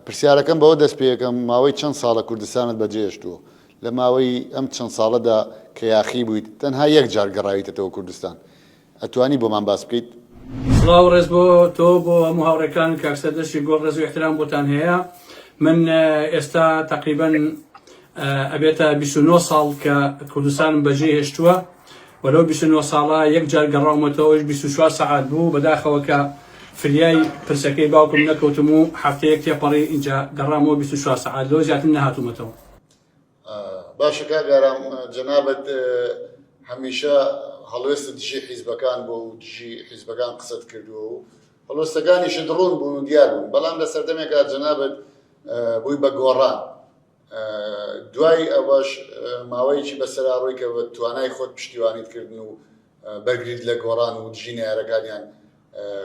پرسیارەکەم بەوە دەست پێەکەم ماوەی چەند ساڵە کوردستانت بەجێهێشتووە لە ماوەی ئەم چەند ساڵەدا کە یاخی بوویت تەنها یەک جار گەڕاویتەوە کوردستان ئەتوانی بۆمان باس بکەیت؟ سڵاو ڕێز بۆ تۆ بۆ هەموو هاوڕێکان کاکسەر دەستی گۆڵ ڕێز و احترام بۆتان هەیە. من ئێستا تقریبا ئەبێتە 29 ساڵ کە کوردستانم بەجێهێشتووە وەلەو 29 ساڵە یەک جار گەڕاومەتەوەش 24 سەعات بوو بەداخەوە کە فریای پرسەکەی باوکم نەکەوتم و هەفتەیەک تێپەڕی اینجا گەڕامەوە 24 سەعات لەوە زیاتر نەهاتوومەتەوە. باشە کاگارام جەنابەت هەمیشە هەڵوێستە دژی حیزبەکان بۆ و دژی حیزبەکان قسەت کردووە و هەڵوێستەکانیشت ڕوون بوون و دیار بوون، بەڵام لە سەردەمێکا جەنابەت بووی بە گۆڕان دوای ئەوەش ماوەیەکی بەسەرا ڕووی کە بە توانای خۆت پشتیوانیت کردن و بەرگریت لە گۆڕان و دژی نارەکانیان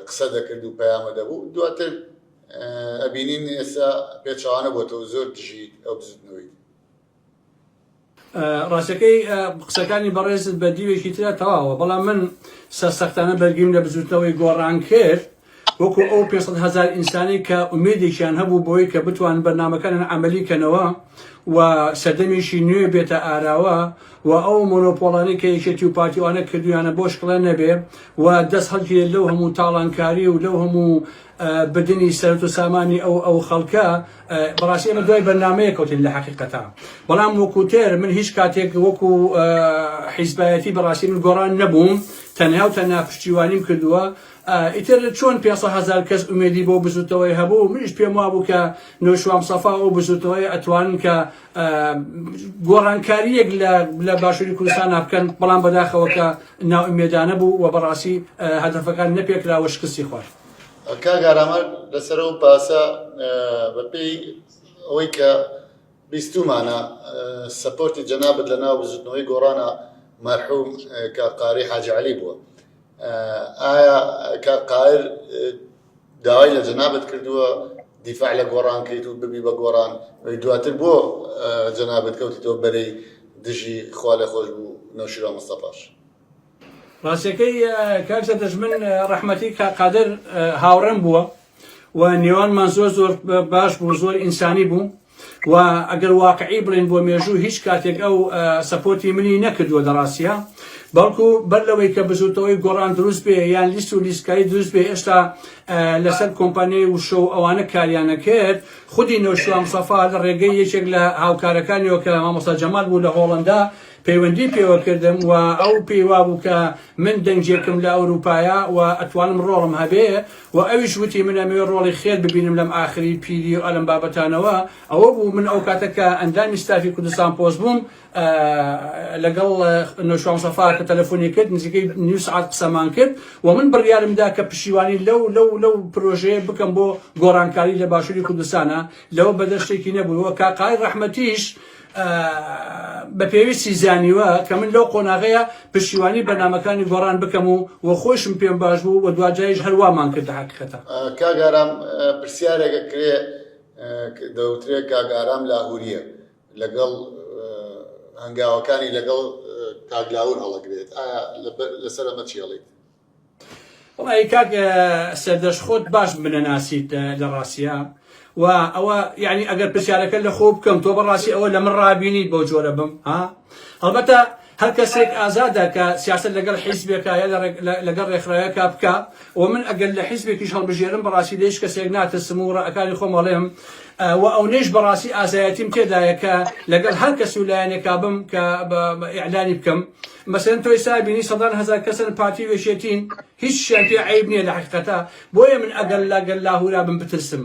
قسە دەکرد و پەیامە دەبوو. دواتر ئەبینین ئێستا پێچەوانە بۆتەوە زۆر دژی ئەو بزوتنەوەی. ڕاستەکەی قسەکانی بەڕێزت بە دیوێکی ترە تەواوە، بەڵام من سەرسەختانە بەرگیم لە بزوتنەوەی گۆڕان کرد وەکو ئەو 500,000 ئینسانی کە ئومێدێکیان هەبوو بۆی کە بتوان بەرنامەکانیان عەمەلی کەنەوە و سەردەمێکی نوێ بێتە ئاراوە و ئەو مۆنۆپۆڵانەی کە یەکێتی و پارتیوانە کردویانە بۆ شکڵە نەبێ و دەست هەڵگیرێ لەو هەموو تاڵانکاری و لەو هەموو بدنی سەرەت و سامانی ئەو خەڵکە. بەڕاستی ئێمە دوای بەرنامەیە کەوتین لە حەقیقەتە، بەڵام وەکوتێر من هیچ کاتێک وەکو حیزبایەتی بەڕاستی من گۆڕان نەبووم، تەنها و تەنها پشتیوانیم کردووە. ئیتر چۆن 500,000 کەس ئومێدی بۆ بزوتەوەی هەبوو، منیش پێم وابوو کە نەوشوام سەفا ئەو بزوتەوەی ئەتوانن کە گۆڕانکاریەک لە باشووری کوردستانە بکەن، بەڵام بەداخەوە کە ناوئومێدانە بوو و بەڕاستی هەدەفەکان نەپێکراوە شکستی خوارد. کاگارامە لەسەر ئەو پاسە بەپێی ئەوەی کە بیستومانە سەپۆرتی جەنابەت لە ناو بزوتنەوەی گۆڕانە مەرحوم کە قاری حاجی عەلی بووە، ئایا قایر داوای لە جەنابەت کردووە دیفاع لە گۆڕان کەیت و ببی بە گۆڕان دواتر بۆ جەنابەت کەوتیتەوە بەرەی دژی خوا لە خۆش بوو نەوشیرا مستەفاش؟ ڕاستەکەی کاکسە دەژمن ڕەحمەتی قادر هاوڕێم بووە و نێوانمان زۆر باش بوو، زۆر ئینسانی بوو و ئەگەر واقعی بڵێن بۆ مێژوو هیچ کاتێک ئەو سەپۆرتی منی نەکردووە لە ڕاستیە، بەڵکو بەر لەوەی کە بزوتەوەی گۆڕان دروست بێ یان لیست و لیستکاری دروست بێ ئێستا لەسەر کۆمپانیای وشە و ئەوانە کاریانە کرد، خودی نەوشوام سەفا لە ڕێگەی یەکێک لە هاوکارەکانیەوە کە مامۆستا جەمال بوو لە هۆڵەندا پەیوەندی پێوە کردم و ئەو پێیوا بوو کە من دەنگێکم لە ئەوروپایە و ئەتوانم ڕۆڵم هەبێ و ئەویش وتی من ئەمەوێ ڕۆڵی خێر ببینم لەم ئاخری پیری و ئەلم بابەتانەوە. ئەوە بوو من ئەو کاتەکە ئەندامی ستافی کوردستان پۆست بووم لەگەڵ نەوشوام سەفا کە تەلەفۆنی کرد نزیکەی نیو سەعات قسەمان کرد و من بڕیارمدا کە پشیوانی لەو پرۆژەیە بکەم بۆ گۆڕانکاری لە باشووری کوردستانە. لەوە بەدەشتێکی نەبووەوە کاقای ڕەحمەتیش بە پێویستی زانیوە کە من لەو قۆناغەیە پشتیوانی بەرنامەکانی گۆڕان بکەم و خۆشم پێم باش بوو و دوجایش هەروامان کرد. حقیقەتە کاگارام پرسیارێکە کرێ دەوترێت کاگارام لاهوریە لەگەڵ هەنگاوەکانی لەگەڵ کاگلاور هەڵەگرێت، ئایا لەسەر ئەمە چی هەڵێیت؟ وڵی کاک سەردەشخۆت باش بنەناسیت لە ڕاستیە و ئەوە یعنی ئەگەر پرسیارەکە لە خۆ بکەم تۆ بەڕاستی ئەوە لە من ڕابینیت بۆ جۆرە بم هەڵبەتە هەر کەسێک ئازادە کە سیاست لەگەڵ حیزبێکە یا لەگەڵ ڕێکخراوەیەکە بکە و من ئەگەر لە حیزبێکیش هەڵبژێرم بەڕاستی لێش کەسێک ناتەسم و ڕەکانی خۆم هەڵێم و ئەو نێش بەڕاستی ئازایەتیم تێدایە کە لەگەڵ هەر کەسی ولایەنێکا بم کە ئیعلانی بکەم. مەسەلەن تۆی سابینی 100,000 کەسن پارتی وێشێتین هیچ شیان پێ عیب نییە لە حقیقەتە، بۆیە من ئەگەر لەگەڵ لاهورا بم بترسم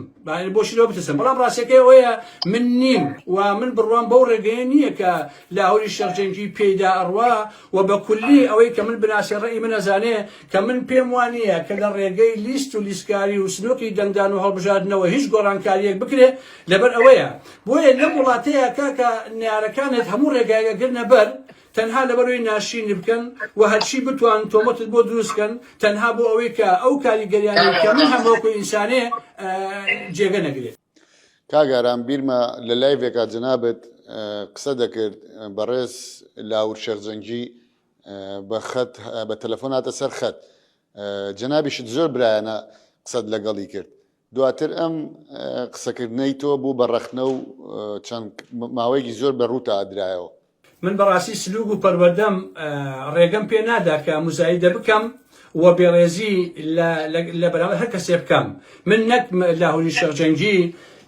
بۆشی لەوە بترسم، بەڵام ڕاستیەکەی ئەوەیە من نیم و من بڕوان بەو ڕێگەیە نییە کە لاهوری شەرجەنگی پێیدا ئەڕوا و بە کولی ئەوەی کە من بناسی ڕێی من ئەزانێ کە من پێم وانە کە لە ڕێگەی لیست و لیستکاری و سنووکی دەنگدان و هەڵبژاردنەوە هیچ گۆڕانکاریەک بکرێ لەبەر ئەوەیە. بۆیە لەم وڵاتەیە کاکە نیارەکانت هەموو ڕێگایە گرنە بەر تەنها لەبەرەوەی ناشین بکەن و هەرچی بتوان تۆمەتت بۆ دروستکەن تەنها بۆ ئەوەی کە ئەو کاریگەریانی کە من هەمووەکو ئینسانێ جێگە نەگرێت. کاگاران بیرمە لە لایڤێکا جەنابەت قسە دەکرد بەڕێز لاور شێخجەنگی بە تەلەفۆن هاتە سەر خەت، جەنابیشت زۆر برایانە قسەت لەگەڵی کرد دواتر ئەم قسەکردنەی تۆ بوو بەڕەخنە و چەند ماوەیەکی زۆر بە ڕووتا ئەدرایەوە. من بەڕاستی سلوک و پەروەردەم ڕێگەم پێ نادا کە موزایدە بکەم و بێڕێزی لە بەراورد هەر کەسێ بکەم. من نەک لاهوری شێخجەنگی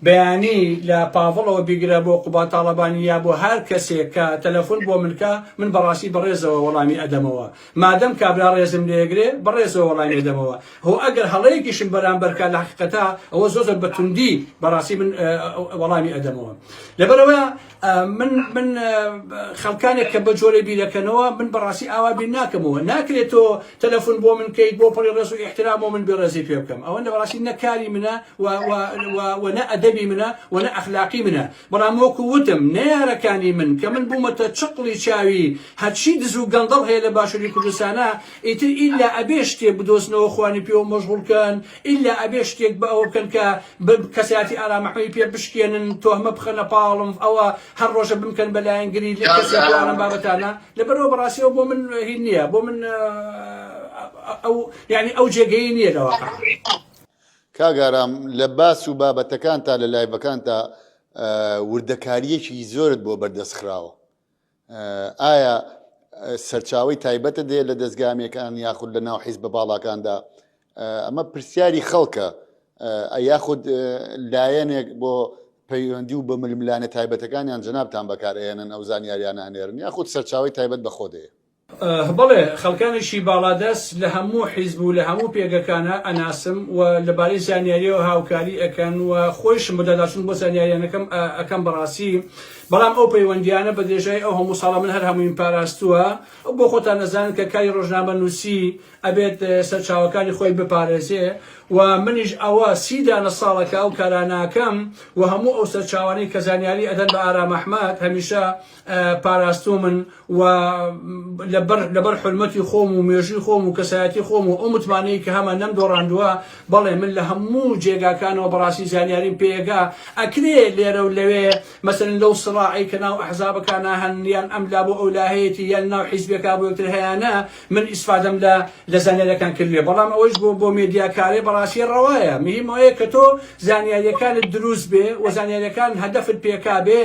بەیانی لە پاڤڵەوە بیگرە بۆ قوبا تاڵەبانی یا بۆ هەر کەسێک کە تەلەفۆن بۆ منکە من بەڕاستی بەڕێزەوە وەڵامی ئەدەمەوە. مادەم کابرا ڕێزم لێگرێ بەڕێزەوە وەڵامی ئەدەمەوە. هەو ئەگەر هەڵەیەکیشم بەرامبەرکە لە حقیقەتە ئەوە زۆر بەتوندی بەڕاستی من وەڵامی ئەدەمەوە. لەبەرەوە من خەڵکانێک کە بە جۆرە بیرەکەنەوە من بەڕاستی ئاوا بیر ناکەمەوە. ناکرێت تۆ تەلەفۆن بۆ من کەیت بۆ پڕی ڕێز و ئیحترام و من بێڕێزی پێ بکەم. ئەوە بەڕاستی نەکاری منە و نە ئەدەبی منە و نە ئەخلاقی منە. بەڵام وەکو وتم نەیارەکانی من کە من بوومەتە چقڵی چاوی هەرچی دز و گەندەڵ هەیە لە باشووری کوردستانە ئیتر ئیلا ئەبێ شتێک بدۆزنەوە خوانی پێوە مەشغوڵکەن، ئیلا ئەبێ شتێک بە ئەوە بکەن کە کەساتی ئارامەحمەدی پێ بشکێنن، تۆهمە بخەنە پاڵم، ئەوە هەر ڕۆژە بمکەن بەلایەنگری لە کەسێکوانم بابەتانە. لەبەرەوە بەڕاستیەوە بۆ من هین نییە، بۆ من یعنی ئەو جێگەی نییە لەواقع. کاگارام لە باس و بابەتەکان تا لە لایڤەکان تا وردەکاریەکی زۆرت بۆ بەردەستخراوە. ئایا سەرچاوی تایبەتە دێ لە دەستگامیەکان یاخود لە ناو حیزب باڵاکاندا؟ ئەمە پرسیاری خەڵکە، یاخود لایەنێک بۆ پەیوەندی و بە ململانە تایبەتەکانیان جەنابتان بەکارهێنن ئەو زانیاریان هەنێرن، یاخود سەرچاوی تایبەت بەخۆ دەیە؟ بەڵێ خەڵکانێکی باڵادەست لە هەموو حیزب و لە هەموو پێگەکانە ئەناسم و لەبارەی زانیاریەوە هاوکاری ئەەکەن و خۆشم بەدەداچون بۆ زانیاریانەکەم ئەەکەم بەڕاستی. بەڵام ئەو پەیوەندیانە بە درێژای ئەو هەموو ساڵە من هەر هەمووین پاراستووە بۆ خۆتان نەزانن کە کاری ڕۆژنامە نووسی ئەبێت سەرچاوەکانی خۆی بپارێزێ و منیش ئەوە 30 ساڵەکە ئەو کاراناکەم و هەموو ئەو سەرچاوانەی کە زانیاری ئەدەن بە ئارامەحمەد هەمیشە پاراستوو من و لەبەر حرمەتی خۆم و مێژوی خۆم و کەسایەتی خۆم و ئەو متمانەی کە هەمە نەم دۆڕاندووە. بەڵێ من لە هەموو جێگاکانەوە بەڕاستی زانیاریم پێگا ئەکرێ لێرە و لەوێ مەسەرن لەو سڕاعی کە ناو ئەحزابەکانە هەن یان ئەملا بۆ ئەولایەتی یان ناو حیزبێکا بۆ یەکتر هەیەە من ئیسفادەم لە زانیاریەکان کردوێ. بەڵام ئەوەش بۆ مێدیاکارێ بەڕاستی ڕەوایە مهمەوەیە کە تۆ زانیاریەکانت دروست بێ و زانیاریەکان هەدەفت پێکا بێ.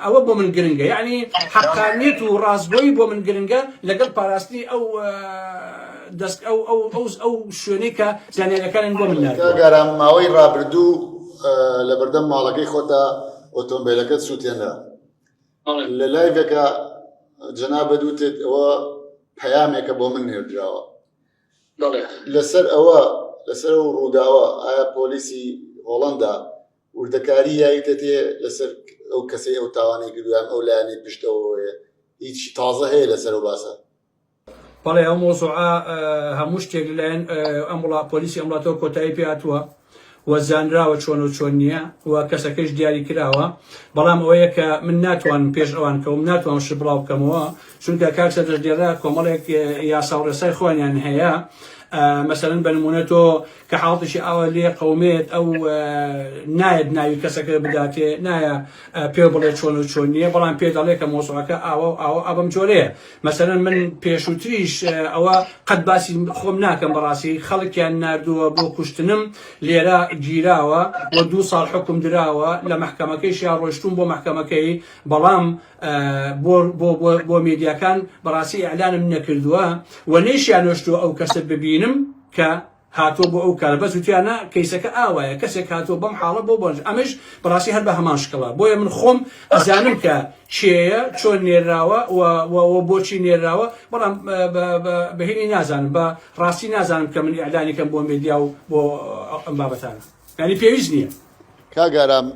ئەوە بۆ من گرنگە، یعنی حەقانیەت و ڕاستگۆیی بۆ من گرنگە لەگەڵ پاراستی ئەو شوێنەی کە زانیاریەکانن بۆ من ناردووە. کاگارام ماوەی ڕابردوو لە بەردەم ماڵەکەی خۆتا ئۆتۆمبیلەکەت سووتێنرا، لە لایڤێکە جەنابەت وتێت ئەوە پەیامێکە بۆ من نێردراوە. لەسەر ئەوە ڕووداوە ئایا پۆلیسی هۆڵەندا وردەکاری یاویتە تێ لەسەر ئەو کەسەی ئەو تاوانەی کردویان ئەو لایەنەی پشتەوەیە هیچ تازە هەیە لەسەر و باسە؟ بەڵێ ئەو مۆزوعە هەموو شتێک لەلایەن پۆلیسی ئەم وڵاتەوە کۆتایی پێ هاتووە و زانراوە چۆن و چۆن نییە و کەسەکەش دیاری کراوە. بەڵام ئەوەیە کە من ناتوانم پێش ئەوان کەوم ناتوانم ش بڵاو بکەمەوە چونکە کاکسە دەژدێرا کۆمەڵێک یاسا و ڕێسای خۆیان هەیە. مثلا بە نمونە تۆ کە حاڵتشی ئەوە لێ قەومێت ئەو نایەت ناوی کەسەکە بداتێ نایە پێ بڵێ چۆن و چۆن نییە، بەڵام پێ دەڵێ کە مۆزوعەکە ئەوەم جۆرەیە. مثلا من پێشووتریش ئەوە قەت باسی خۆم ناکەم بەڕاستی خەڵکیان نردووە بۆ کوشتنم لێرە گیراوە و 2 ساڵ حکم دراوە لە محکەمەکەیشیان ڕۆشتوم بۆ محکەمەکەی، بەڵام بۆ میدیاکان بەڕاستی ئەعلانم نەکردووە و نەیشیان نوشتووە ئەو کەسە ببینم کە هاتووە بۆ ئەو کارە بەس وتیانە کەیسەکە ئاوایە کەسێک هاتووە بەم حاڵە بۆ بۆنج. ئەمەش بەڕاستی هەر بە هەمان شکڵە بۆیە من خۆم ئەزانم کە چێیە چۆن نێراوە و بۆچی نێراوە، بەڵام بەهێنی نازانم بە ڕاستی نازانم کە من ئیعلانیکەم بۆ میدیا و بۆ ئەم بابەتانە، یعنی پێویست نییە. کاگارام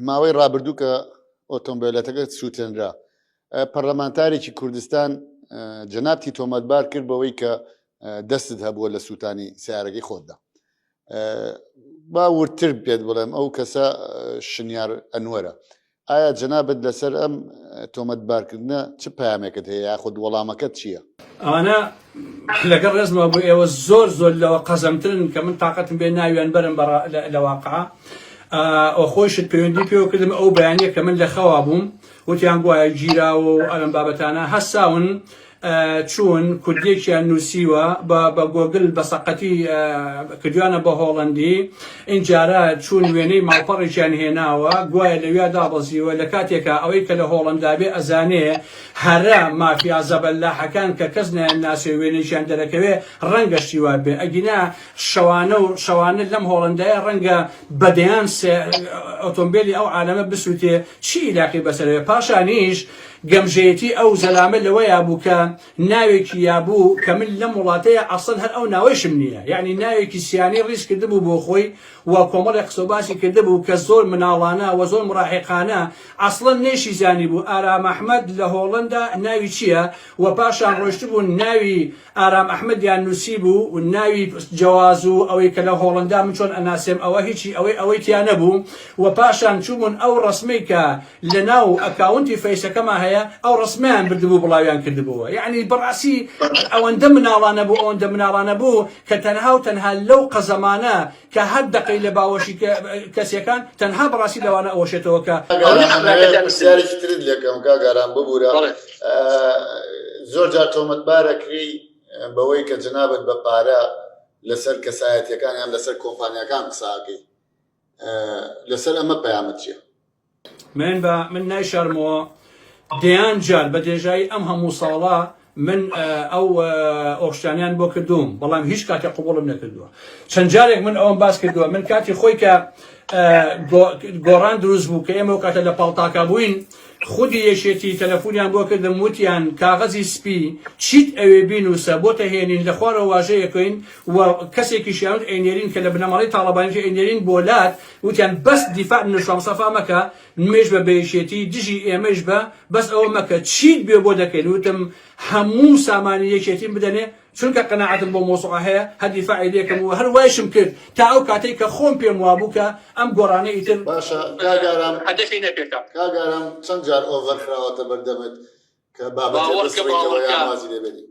ماوەی ڕابردوو کە ئۆتۆمبیلەتەکە سووتێنرا پەرلەمانتارێکی کوردستان جەنابتی تۆمەتبار کرد بەوەی کە دەستت هەبووە لە سووتانی سیارەکەی خۆتدا. با ورتر پێت بڵێم ئەو کەسە شنیار ئەنوەرە، ئایا جەنابەت لەسەر ئەم تۆمەتبارکردنە چ پەیامێکت هەیە یاخود وەڵامەکەت چییە؟ ئەوانە لەگەڵ ڕێزمەوە بۆ ئێوە زۆر لەوە قەزەمترن کە من تااقەتم بێ ناویان بەرم لە واقعە ئەو خۆشت پەیوەندی پێوە کردم ئەو بەیانیە کە من لە خەوا بووم وتیان گوایە گیراوە و ئەلم بابەتانە هەساون چوون کوردێکیان نووسیوە بە گۆگل بە سەقەتی کردوانە بە هۆڵندی ئینجارە چوون وێنەی ماڵپەڕێکیان هێناوە گوایە لەویا دابەزیوە لە کاتێکە ئەوەی کە لە هۆڵندا بێ ئەزانێ هەرە مافیا زەبەللاحەکان کە کەس ناسێ وێنەیشیان دەرەکەوێ ڕەنگە شتیوا بێ ئەگینا شەوانە لەم هۆڵندایە ڕەنگە بەدەیان ئۆتۆمبیلی ئەو عالەمە بسووتێ چی علاقی بەسەرەوێ پاشانیش گەمژەیەتی ئەو زەلامە لەوە یابوو کە ناوێکی یابوو کە من لەم وڵاتەیە ئەسڵ هەر ئەو ناوەشم نییە یعنی ناوێکی سیانی ڕیز کردبوو بۆ خۆی و کۆمەڵی قسەباسی کردبوو کە زۆر مناڵانە و زۆر مڕاحقانە ئەسڵەن نێشی زانی بوو ئارام ئەحمەد لە هۆڵندا ناوی چییە و پاشان ڕۆشت بوو ناوی ئارام ئەحمەدیان نووسی بوو و ناوی جواز و ئەوەی کە لە هۆڵندا من چۆن ئەناسێم ئەوە هیچی ئەوەی تیان نەبوو و پاشان چوون ئەو ڕسمەی کە لە ناو ئەکاونتی فەیسەکەما هەیە ئەو ڕسمیان بردبوو بڵاویان کردبووە یعنی بەڕاستی ئەوەندە مناڵانە بوو کە تەنها و تەنها لەو قەزەمانە کە هەر دقەی لە باوەشی کەسێکان تەنها بەڕاستی لەوانە ئەوەشێتەوە کە پرسیارێکی ترت لەکەم کاگاران ببوورە زۆر جار تۆمەتبارەکری بەوەی کە جنابەت بە پارە لەسەر کەسایەتیەکان یان لەسەر کۆمپانیەکان قساکەی لەسەر ئەمە پەیامەت چییە؟ من نایشارمەوە دەیان جار بە دێژایی ئەم هەموو ساڵە من ئەو ئۆشتیانیان بۆ کردوم بەڵام هیچ کاتێک قوبوڵم نەکردووە چەند جارێک من ئەوم باس کردووە من کاتی خۆی کە گۆڕان دروست بوو کە ئێمە کاتە لە پاڵتاکە بووین خودی یەشێتی تەلەفۆنیان بۆ کردم وتیان کاغەزی سپی چیت ئەوێ بینوسە بۆتە هێنین لە خوارەوە واژەیەکەین و کەسێکی شیاوت ئەینێرین کە لە بنەماڵی تاڵەبانی ئەینێرین بۆ لات وتیان بەس دیفاع نشام سەفا مەکە نوێژ بە بەیشێتی دژی ئێمەش بە بەس ئەوە مەکە چیت بێ بۆ دەکەین وتم هەموو سامانی یەکێتیم بدەنێ چونکە قەناعەتم بۆ مۆسوعە هەیە هەر دیفاعی لێکم و هەر وایشم کرد تا ئەو کاتێک کە خۆم پێم وابوو کە ئەم گۆڕانەی ئیتر باشە کاگارام هەدەفی نەپێکا کاگارام چەند جار ئۆڤەر خراوەتە بەردەمت کە بابەتێک بەسڕیتەوە یان وازی لێبێنی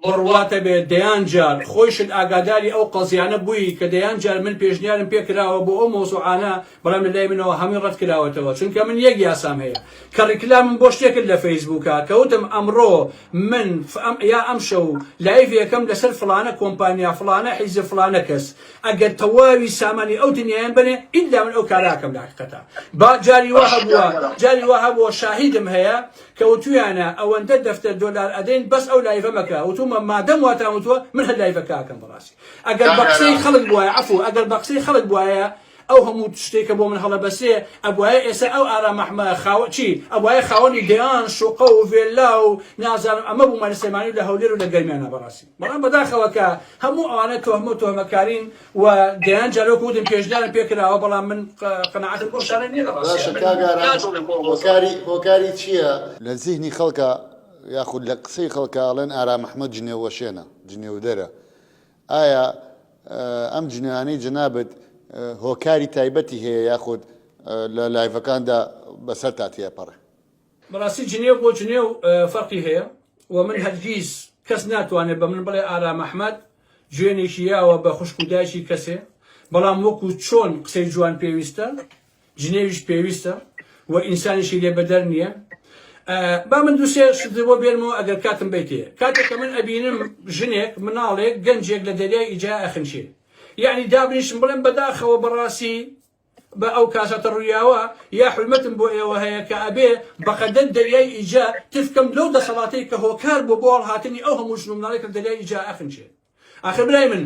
بڕواتە بێت دەیان جار خۆشت ئاگاداری ئەو قەزیانە بووی کە دەیان جار من پێشنیارم پێکراوە بۆ ئەو مۆسوعانە بەڵام لە لای منەوە هەمووی ڕەت کراوەتەوە چونکە من یەک یاسام هەیە کە ڕیکلامم بۆ شتێکت لە فەیسبووکە کەوتم ئەمڕۆ من یا ئەم شەو لایڤیەکەم لەسەر فڵانە کۆمپانیا فڵانە حیزب فڵانە کەس ئەگەر تەواوی سامانی ئەو دنیایان بنێ ئیلا من ئەو کاراکەم لە حقیقەتە با جاری وا هەبووە شاهیدم هەیە کەوتویانە ئەوەندە دەفتەر دۆلار ئەدەین بەس ئەو لایڤە مەکە وتومە مادەم واتاوتووە من هەر لایڤەکەکەم بەڕاستی ئەگەر بە قسەی خەڵک بووایە عەفو ئەگەر بە قسەی خەڵک بووایە ئەو هەموو شتێکە بۆ من هەڵە بەسێ ئەبوایە ئێستا ئەو ئارام ئەحمەد خاوە چی ئەبوایە خاوەنی دەیان شوقە و ڤێلا و نازانم ئەمە بوومانە سلێمانی لە هەولێر و لە گەرمیانە بەڕاستی بەڵام بەداخەوە کە هەموو ئەوانە تۆهمەکارین و دەیان جارۆک وتم پێشدارم پێکراوە بەڵام من قەناعەتم بۆ شانە نییە باشە کاگاران هۆکاری چییە لە زیهنی خەڵکە یاخود لە قسەی خەڵکاڵێن ئارام ئەحمەد جنێوەشێنە جنێودەرە ئایا ئەم جنێوانەی جنابەت هۆکاری تایبەتی هەیە یاخود لە لایڤەکاندا بەسەر تاتیە پەڕێ بەڕاستی جنێو بۆ جنێو فەرقی هەیە و من هەرگیز کەس ناتوانێت بە من بڵێ ئارام ئەحمەد جوێنێکی یاوە بە خوشکودایشی کەسێ بەڵام وەکو چۆن قسەی جوان پێویستە جنێویش پێویستە و ئینسانیشی لێ بەدەر نییە با من دووسێ شتەوە بێنمەوە ئەگەر کاتم بیتێ کاتێک کە من ئەبینم ژنێک مناڵێک گەنجێک لە دەریای ئیجا ئەخنچێ یعنی دابنیشم بڵێم بەداخەوە بەڕاستی بە ئەو کاسەتە ڕوویاوە یا حرمەتم بۆ ئێوە هەیە کە ئەبێ بەقەدەر دەریای ئیجا تفکەم لەو دەسەڵاتەی کە هۆکار بۆ هەڵهاتنی ئەو هەموو ژن و مناڵێک لە دەریای ئیجا ئەخنچێ آخر برای من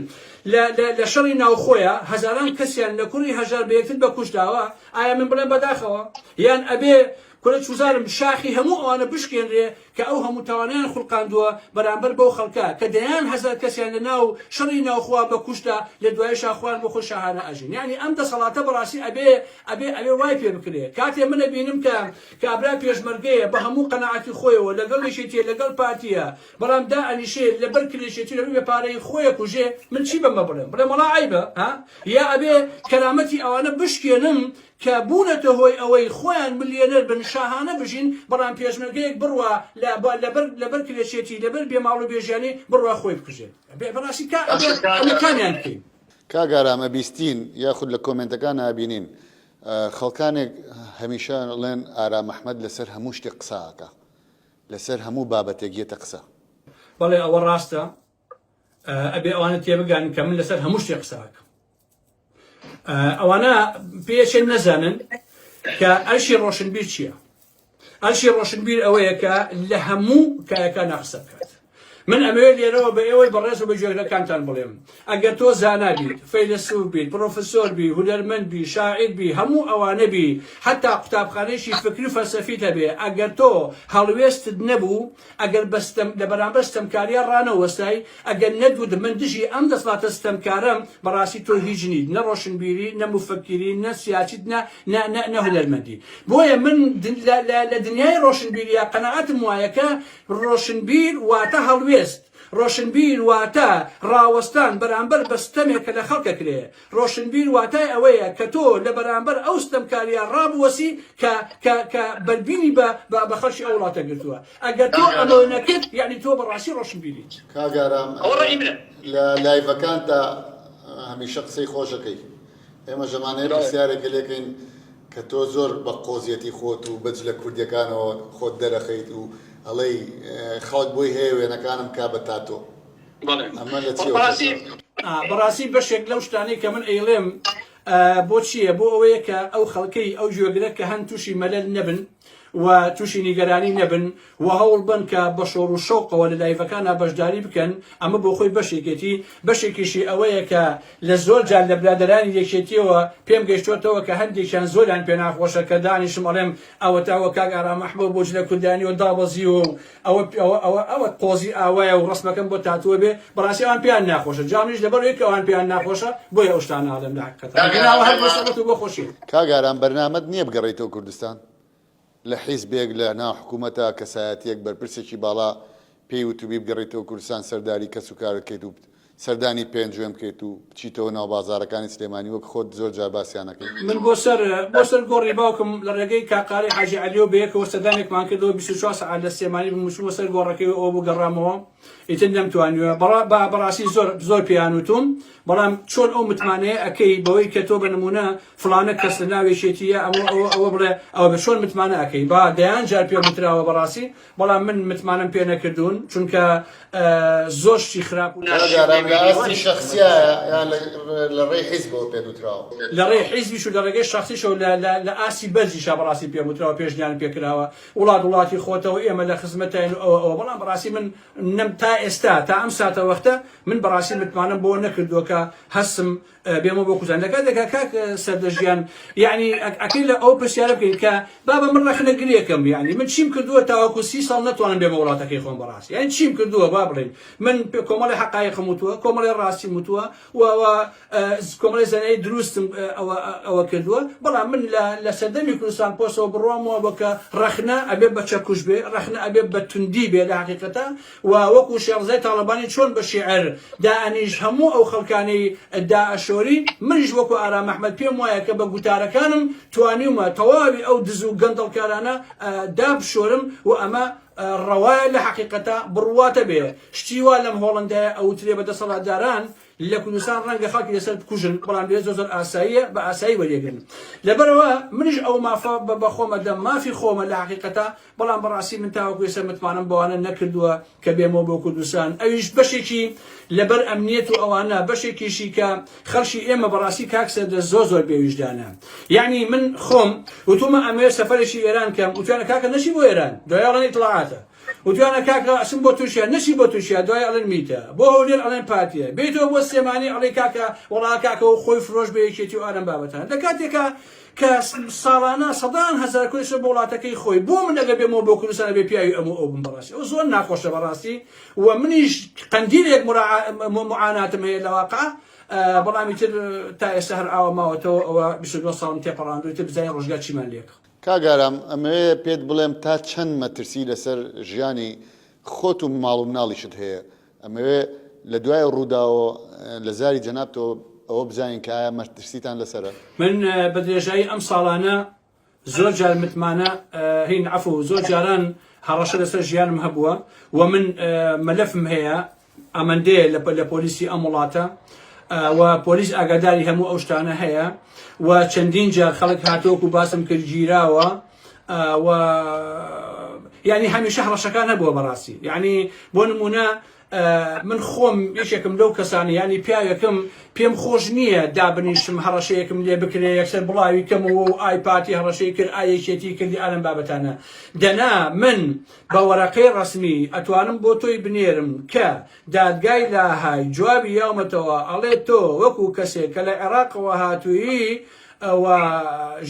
لە شەڕی ناوخۆیە هەزاران کەسیان لە کوڕی هەژار بە یەکتر بە کوشتاوە ئایا من بڵێم بەداخەوە یان ئەبێ کورە چوزارم شاخی هەموو ئەوانە بشکێنرێ کە ئەو هەموو تاوانیان خوڵقاندووە بەرامبەر بەو خەڵکە کە دەیان هەزار کەسیان لە ناو شەڕی ناوخوا بە کوشتا لە دوای شاخوان بۆ خۆ شاهانە ئەژین یعنی ئەم دەسەڵاتە بەڕاستی ئەبێ وای پێ بکرێ کاتێ منە بینم کە کابرا پێشمەرگەیە بە هەموو قەناعەتی خۆیەوە لەگەڵ لێشێتیە لەگەڵ پارتیە بەڵام دا ئەنیشێ لەبەر کلێشێتی لە ڕووی پارەی خۆیە کوژێ من چی بەمە بڵێم وەڵا عیبە یا ئەبێ کەرامەتی ئەوانە بشکێنم کە بوونەتە هۆی ئەوەی خۆیان ملیۆنەر بن شاهانە بژین بەڵام پێشمەرگەیەک بڕوا لەبەر کلێشێتی لەبەر بێماڵ و بێژیانی بڕوا خۆی بکوژێت بەڕاستی کامیان بکەین کاگارامە بیستین یاخود لە کۆمنتەکان نابینین خەڵکانێک هەمیشە ئەڵێن ئارام ئەحمەد لەسەر هەموو شتێک قساکە لەسەر هەموو بابەتێک یێتە قسە بەڵێ ئەوە ڕاستە ئەبێ ئەوانە تێبگان کە من لەسەر هەموو شتێ قساکەم ئەوانە پێشێن نەزانن کە ئەرشی ڕۆشنبیر چییە ئەرشی ڕۆشنبیر ئەوەیە کە لە هەموو کایەکان قسە بکات من ئەمەوێت لێرەوە بە ئێوەی بەڕێز و بە جێگرەکانتان بڵێم ئەگەر تۆ زانا بیت فەیلسوف بیت پرۆفسۆر بی هونەرمەند بی شاعیر بی هەموو ئەوانە بی حتا قوتابخانەیەکی فکری و فەلسەفیت هەبێ ئەگەر تۆ هەڵوێستت نەبوو ئەگەر لە بەرامبەر ستەمکاریە ڕانەوەستای ئەگەر نەدوود من دژی ئەم دەسڵاتە ستەمکارم بەڕاستی تۆ هیچ نیت نە ڕۆشنبیری نە موفەکیری نە سیاسیت نە هونەرمەندی بۆیە من لە دنیای ڕۆشنبیریە قەنەعەتم وایە کە ڕۆشنبیر واتە هەڵوێست ڕۆشنبیر واتە ڕاوەستان بەرامبەر بە ستەمێک کە لە خەڵکە کرێ ڕۆشنبیر واتای ئەوەیە کە تۆ لە بەرامبەر ئەو ستەمکاریە ڕابوەسی کە بەربینی بە خەڵکی ئەو وڵاتە گرتووە ئەگەر تۆ ئەمە نەکرد یعنی تۆ بەڕاستی ڕۆشنبیریت کاگارام لە لایڤەکانتە هەمیشە قسەی خۆشەکەی ئێمە ژەمانەیە پرسیارێک لێکەین کە تۆ زۆر بە قۆزیەتی خۆت و بەج لە کوردیەکانەوە خۆت دەرەخەیت و ئەڵەی خەڵک بۆی هەیە وێنەکانم کا بە تاتۆ ئەمە لە بەڕاستی بەشێک لەو شتانەی کە من ئەیڵێم بۆ چییە بۆ ئەوەیە کە ئەو خەڵکەی ئەو ژێگرە کە هەن تووشی مەلەل نەبن و تووشی نیگەرانی نەبن و هەوڵ بن کە بە شۆڕ و شەوقەوە لە لایڤەکانە بەشداری بکەن ئەمە بۆ خۆی بەشێکێتی بەشێکیشی ئەوەیە کە لە زۆر جار لە برادرانی یەکێتیەوە پێم گەیشتوتەوە کە هەندێکیان زۆریان پێ ناخۆشە کە دانیشم ئەڵێم ئەوە تاوە کاک ئارام محمەد بۆ لە کوردانیەوە دابەزی و ئەوە قۆزی ئاوایە و ڕسمەکەم بۆ تاتوە بێ بەڕاستی ئەوان پێیان ناخۆشە جامیش لەبەرەوەی کە ئەوان پێیان ناخۆشە بۆیە ئەو شتانە ئاڵێم لە حقیقەتەن بۆ خۆشی کاک ئارام بەرنامەت نییە بگەڕێیتەوە کوردستان لە حیزبێک لە ناو حکوومەتە کەسایەتیەک بەرپرسێکی باڵا پێی وتوبی بگەڕێتەوە کوردستان سەرداری کەس و کارەکەیت و سەردانی پێنجێم بکەیت و بچیتەوە ناو بازارەکانی سلێمانی وەک خۆت زۆر جار باسییانەکەی من بۆ سەر گۆڕی باوکم لە ڕێگەی کاقاری حاجی عەلیەوە بەیەکەوە سەردانێکمان کردەوە 24 سەعات لە سلێمانی بموچووە سەر گۆڕەکەی ئەوە بگەڕامەوە ئیتر نەمتوانیوە بەڕاستی زۆر پێیانوتوم بەڵام چۆن ئەو متمانەیە ئەەکەی بەوەی کە تۆ بە نمونە فڵانە کەس لە ناوێشێتیە ئەوە بڵێ ئەوە بە چۆن متمانە ئەەکەی با دەیان جار پێ وتراوە بەڕاستی بەڵام من متمانم پێ نەکردوون چونکە زۆر شتی خراپ و شخصیە لە ڕێی حیزبەوە پێ وتراوە لە ڕێی حیزبیش و لە ڕێگەی شخصیش و لە ئاسی بەرزیشا بەڕاستی پێ وتراوە پێشنیان پێکراوە وڵاتی خۆتەوە ئێمە لە خزمەتین ئەوە بەڵام بەڕاستی من نەم تا ئێستا تا ئەم ساتە وەختە من بەڕاستی متمانم بۆ نەکردووە کە هەستم بێمە بۆ کوزان لەکات دەکا کاک سەردەژیان یعنی ئەکەی لە ئەو پرسیارە بکەین کە بابە من ڕەخنە گرێکم یعنی من چیم کردووە تاوەکو 30 ساڵ نەتوانم بێمە وڵاتەکەی خۆم بەڕاستی یعنی چیم کردووە با بڵێن من کۆمەڵی حەقایقم وتووە کۆمەڵی ڕاستی وتووە و کۆمەڵی زەنەی دروستم ئەوە کردووە بەڵام من لە سەردەمی کوردستان پۆسەوە بڕوامەوە بۆکە ڕەخنە ئەبێ بە چەکوش بێ ڕەخنە ئەبێ بە توندی بێ لە حەقیقەتە و وەکو شێخزای تاڵەبانی چۆن بە شیعر دائانیش هەموو ئەو خەڵکانەی داعشۆری منیش وەکو ئارام محمەد پێم وایە کە بە گوتارەکانم توانیومە تەواوی ئەو دز و گەندەڵکارانە دابشۆرم و ئەمە ڕەوایە لە حەقیقەتە بڕواتە بێ شتی وا لەم هۆڵندایە ئەوترێ بەدەسەڵاتداران لە کوردستان ڕەنگە خەڵکی لەسەر بکوژن بەڵام لێ زۆر ئاساییە بە ئاسایی وەرێگرن لەبەرەوە منیش ئەو مافە بە خۆمە دەم مافی خۆمە لە حەقیقەتە بەڵام بەڕاستی من تاوەکو ێستا متمانم بەوانە نەکردووە کە بێمەوە بۆ کوردستان ئەویش بەشێکی لەبەر ئەمنیەت و ئەوانە بەشێکیشی کە خەڵکی ئێمە بەڕاستی کاکسەردە زۆر بێویژدانە یعنی من خۆم وتومە ئەمێ سەفەرێکی ئێران کەم وتوانە کاکە نەچی بۆ ئێران دوای ئەڵێن ئیتڵاعاتە وتوانە کاکە ئەسم بۆ تووشە نەچی بۆ تووشە دوای ئەڵێن میتە بۆ هەولێر ئەڵێن پاتیە بێتەوە بۆ سلێمانی ئەڵێ کاکە وەڵا کاکەەوە خۆی فرۆش بە یەکێتی و ئارەم بابەتان لە کاتێکە کە ساڵانە سەدان هەزار کوێشە بۆ وڵاتەکەی خۆی بۆ من ئەگە بێمەوە بۆ کوردستانە بێ پیاوی ئەو بم بەڕاستی ئەو زۆر ناخۆشە بەڕاستی و منیش قەندیلێک معاناتم هەیە لە واقع بەڵامی تر تا ئێستا هەر ئاوە ماوەتەوە ئەوە 22 ساڵم تێپەڕاندووی تر بزانین ڕۆژگار چیمان لێک کاگارام ئەمەوێ پێت بڵێم تا چەند مەترسی لەسەر ژیانی خۆت و ماڵ و مناڵیشت هەیە ئەمەوێ لە دوای ڕووداوە لە زاری جەنابتەوە ئەوە بزانین کە ئایا مەترسیتان لەسەرە من بە درێژایی ئەم ساڵانە زۆر جار متمانە هین عەفو زۆر جاران هەڕەشە لەسەر ژیانم هەبووە و من مەلەفم هەیە ئەمەندەیە لە پۆلیسی ئەم وڵاتە و پۆلیس ئاگاداری هەموو ئەو شتانە هەیە و چەندین جار خەڵک هاتۆکو باسم کرد گیراوە و يعني هەمیشە هەڕەشەکان هەبووە بەڕاستی يعني بۆ نمونە من خۆم یەکێکم لەو کەسانی ینی پیاوێکم پێم خۆش نییە دابنیشم هەڕەشەیەکم لێ بکرێ یەکسەر بڵاوی کەمەوە و ئایپاتی هەڕەشەی کرد ئایەکێتی کردی ئالەم بابەتانە دەنا من بە وەرەقەی ڕسمی ئەتوانم بۆ تۆی بنێرم کە دادگای لاهای جوابی یاومەتەوە ئەڵێ تۆ وەکو کەسێک کە لە عێراقەوە هاتووی و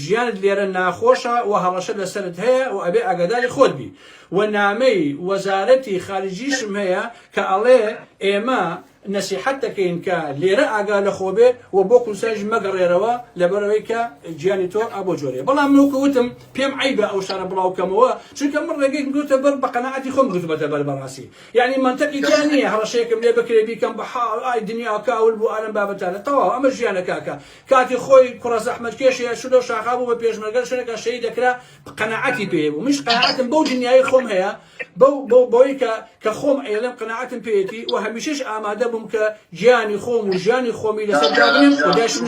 ژیانت لێرە ناخۆشە و هەڕەشە لەسەرت هەیە و ئەبێ ئاگاداری خۆت بی و نامەی وەزارەتی خارجیشم هەیە کە ئەڵێ ئێمە نەسیحەت دەکەین کە لێرە ئاگا لە خۆ بێ و بۆ کوسایش مەگەڕێرەوە لەبەرەوەی کە گیانی تۆ ئەبۆ جۆرێ بەڵام منوکەوتم پێم عیبە ئەو شارە بڵاوکەمەوە چونکە من ڕێگەی گوتە بەر بە قەنەعەتی خۆم گوتبەتە بەر بەڕاستی یعنی منتەقی تیان نییە هەڕەشەیەکم لێ بکرێ بیکەم بە ئای دنیا کاول بوو ئالەم بابەتانە تەواو ئەمە ژیانە کاکە کاتی خۆی کوڕە زەحمەت کێشەیە شولە و شاخا بوو بە پێشمەرگە شوێنێکە شەهید دەکرا قەنەعەتی پێ بوو منش قەنەعەتم بەو دنیای خۆم هەیە بۆی کە خۆم ئێڵم قەنەعەتم پێیەتی و هەمیشەش ئامادە بووم کە گیانی خۆم و ژیانی خۆمی لەسەر دابنێم و داشم ناو